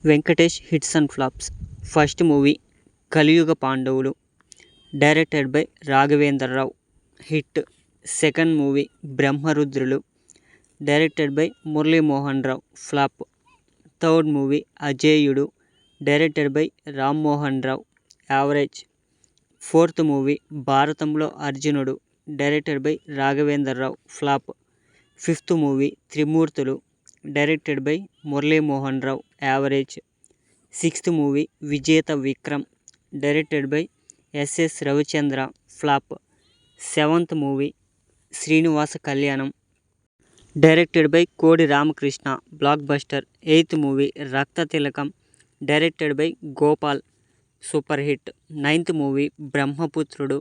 Venkatesh hits and flops. First movie Kaliyuga Pandavulu, directed by Raghavendra Rao, hit. Second movie Brahmarudrulu, directed by Murali Mohan Rao, flop. Third movie Ajeyudu, directed by Rammohan Rao, average. Fourth movie Bharatamlo Arjunudu, directed by Raghavendra Rao, flop. Fifth movie Trimurthulu, directed by Murali Mohan Rao, average. Sixth movie Vijetha Vikram, directed by S S Ravichandra, flop. Seventh movie Srinivasa Kalyanam, directed by Kodi Ramakrishna, blockbuster. Eighth movie Raktha Tilakam, directed by Gopal, super hit. Ninth movie Brahmaputrudu,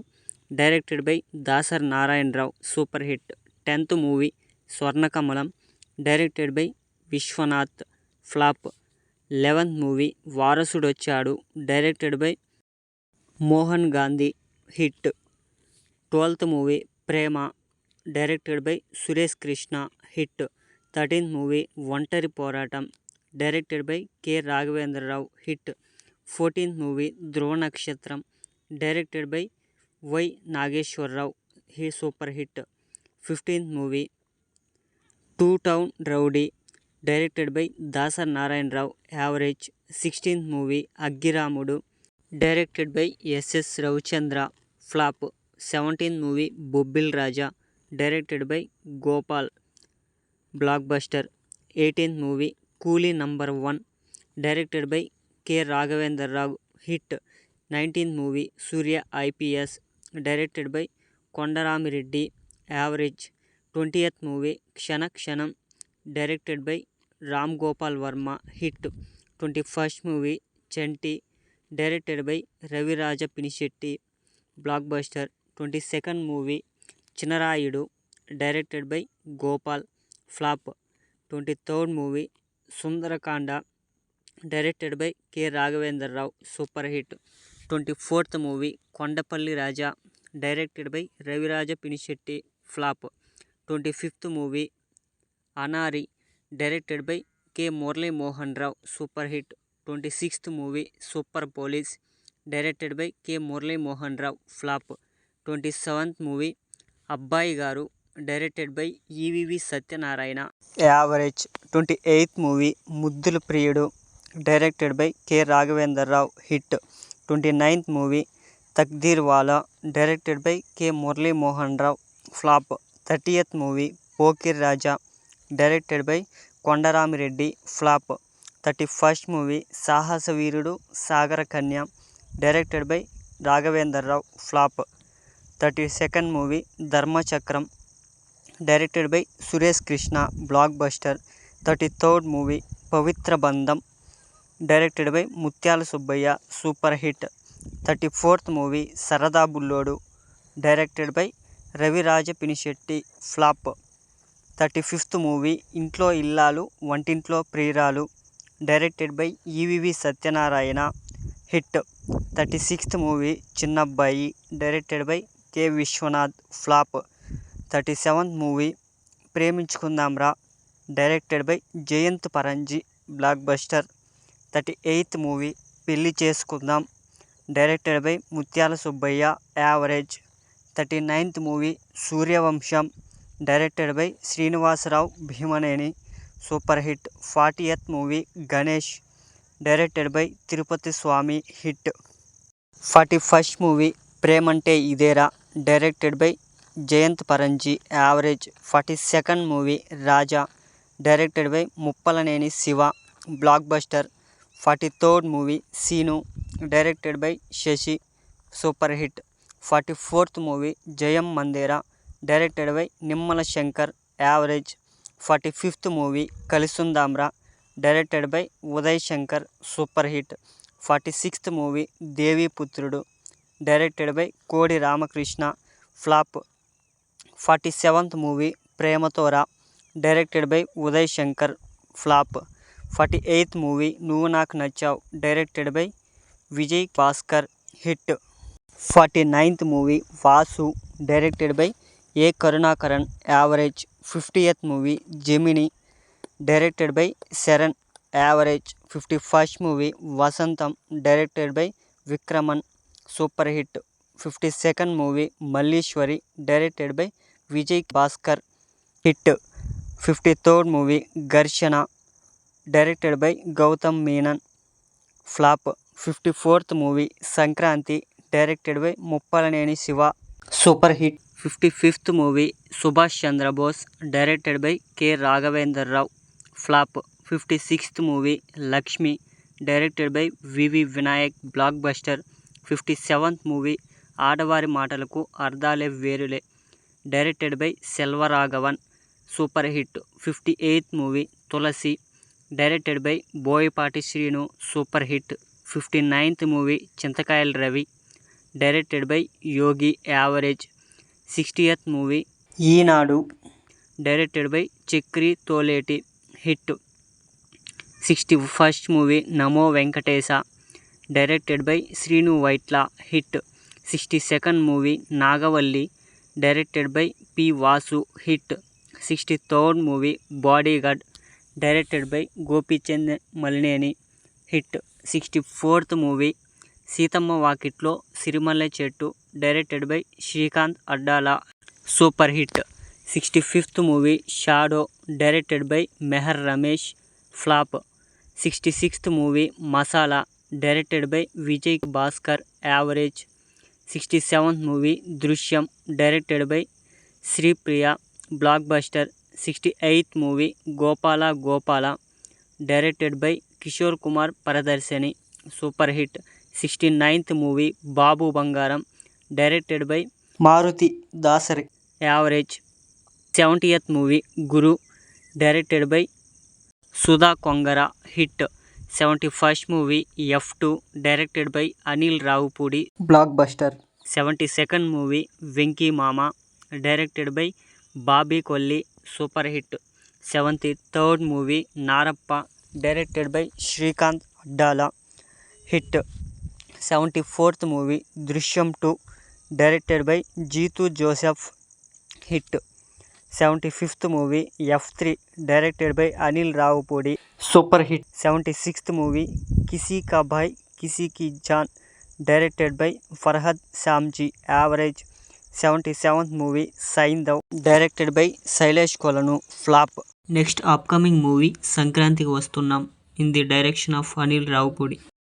directed by Dasari Narayana Rao, super hit. Tenth movie Swarnakamalam, directed by Viswanath, flop. 11th movie Varasudochadu, directed by Mohan Gandhi, hit. 12th movie Prema, directed by Suresh Krishna, hit. 13th movie Ontari Poratam, directed by K Raghavendra Rao, hit. 14th movie Dhruva Nakshatram, directed by Y Nageswara Rao, super hit. 15th movie two town rowdy, directed by Dasari Narayana Rao, average. 16th movie Aggiramudu, directed by S S Ravichandra, flop. 17th movie Bobbili Raja, directed by Gopal, blockbuster. 18th movie coolie number 1, directed by K Raghavendra Rao, hit. 19th movie Surya IPS, directed by Kondarami Reddy, average. 20th movie Kshana Kshanam, directed by Ram Gopal Varma, hit. 21st movie Chanti, directed by Raviraja Pinisetty, blockbuster. 22nd movie Chinarayudu, directed by Gopal, flop. 23rd movie Sundarakanda, directed by K Raghavendra Rao, super hit. 24th movie Kondapalli Raja, directed by Raviraja Pinisetty, flop. 25th movie Anari, directed by K Murali Mohan Rao, super hit. 26th movie super police, directed by K Murali Mohan Rao, flop. 27th movie Abbayi Garu, directed by E V V Satyanarayana, average. 28th movie Muddula Priyudu, directed by K Raghavendra Rao, hit. 29th movie Taqdeer Wala, directed by K Murali Mohan Rao, flop. 30th movie Pokiri Raja, directed by Kondarami Reddy, flop. 31st movie Sahasa Veerudu Sagara Kanya, directed by Raghavendra Rao, flop. 32nd movie Dharmachakram, directed by Suresh Krishna, blockbuster. 33rd movie Pavitra Bandham, directed by Muthyala Subbaiah, super hit. 34th movie Sarada Bullodu, directed by Raviraja Pinisetty, flop. 35th movie Intlo Illalu Vantintlo Priyuralu, directed by E V V Satyanarayana, hit. 36th movie Chinnabbayi, directed by K Viswanath, flop. 37th movie Preminchukundamraa, directed by Jayant Paranji, blockbuster. 38th movie Pelli Chesukundam, directed by Muthyala Subbaiah, average. 39th movie Suryavamsam, directed by Srinivasa Rao Bhimaneni, super hit. 40th movie Ganesh, directed by Tirupathi Swamy, hit. 41st movie Premante Idera, directed by Jayant Paranji, average. 42nd movie Raja, directed by Muppalaneni Siva, blockbuster. 43rd movie Seenu, directed by Sasi, super hit. 44th movie Jayam Manadera, directed by Nimmala Shankar, average. 45th movie Kalisundamraa, directed by Uday Shankar, super hit. 46th movie Deviputrudu, directed by Kodi Ramakrishna, flop. 47th movie Premathoraa, directed by Uday Shankar, flop. 48th movie Nuvvu Naaku Nachav, directed by Vijay Bhaskar, hit. 49th movie Vasu, directed by A Karunakaran, average. 50th movie Gemini, directed by Saran, average. 51st movie Vasantham directed by Vikraman, super hit. 52nd movie Malliswari directed by Vijay Bhaskar, hit. 53rd movie Gharshana directed by Gautham Menon, flop. 54th movie Sankranthi directed by Muppalaneni Siva, super hit. 55th movie Subhash Chandrabose directed by K Raghavendra Rao, flop. 56th movie Lakshmi directed by V V Vinayak, blockbuster. 57th movie Adavari Matalaku Arthale Verule directed by Selvaraghavan, super hit. 58th movie Tulasi directed by Boyapati Srinu, super hit. 59th movie Chintakayala Ravi directed by Yogi, average. 60th movie Eenadu directed by Chakri Toleti, hit. 61st movie Namo Venkatesa directed by Srinu Vaitla, hit. 62nd movie Nagavalli directed by P Vasu, hit. 63rd movie bodyguard directed by Gopichand Malineni, hit. 64th movie Seethamma Vakitlo Sirimalle Chettu directed by Srikanth Addala, super hit. 65th movie shadow directed by Meher Ramesh, flop. 66th movie Masala directed by Vijay Bhaskar, average. 67th movie Drishyam directed by Sripriya, blockbuster. 68th movie Gopala Gopala directed by Kishore Kumar Pardasani, super hit. 69th movie Babu Bangaram directed by Maruthi Dasari, average. 70th movie Guru directed by Sudha Kongara, hit. 71st movie F2 directed by Anil Ravipudi, blockbuster. 72nd movie Venky Mama directed by Bobby Kolli, super hit. 73rd movie Narappa directed by Srikanth Addala, hit. 74th movie Drishyam 2 directed by Jeethu Joseph, hit. 75th movie F3 directed by Anil Ravipudi, super hit. 76th movie Kisi Ka Bhai Kisi Ki Jaan directed by Farhad Samji, average. 77th movie Saindhav directed by Sailesh Kolanu, flop. Next upcoming movie Sankranthiki Vasthunam in the direction of Anil Ravipudi.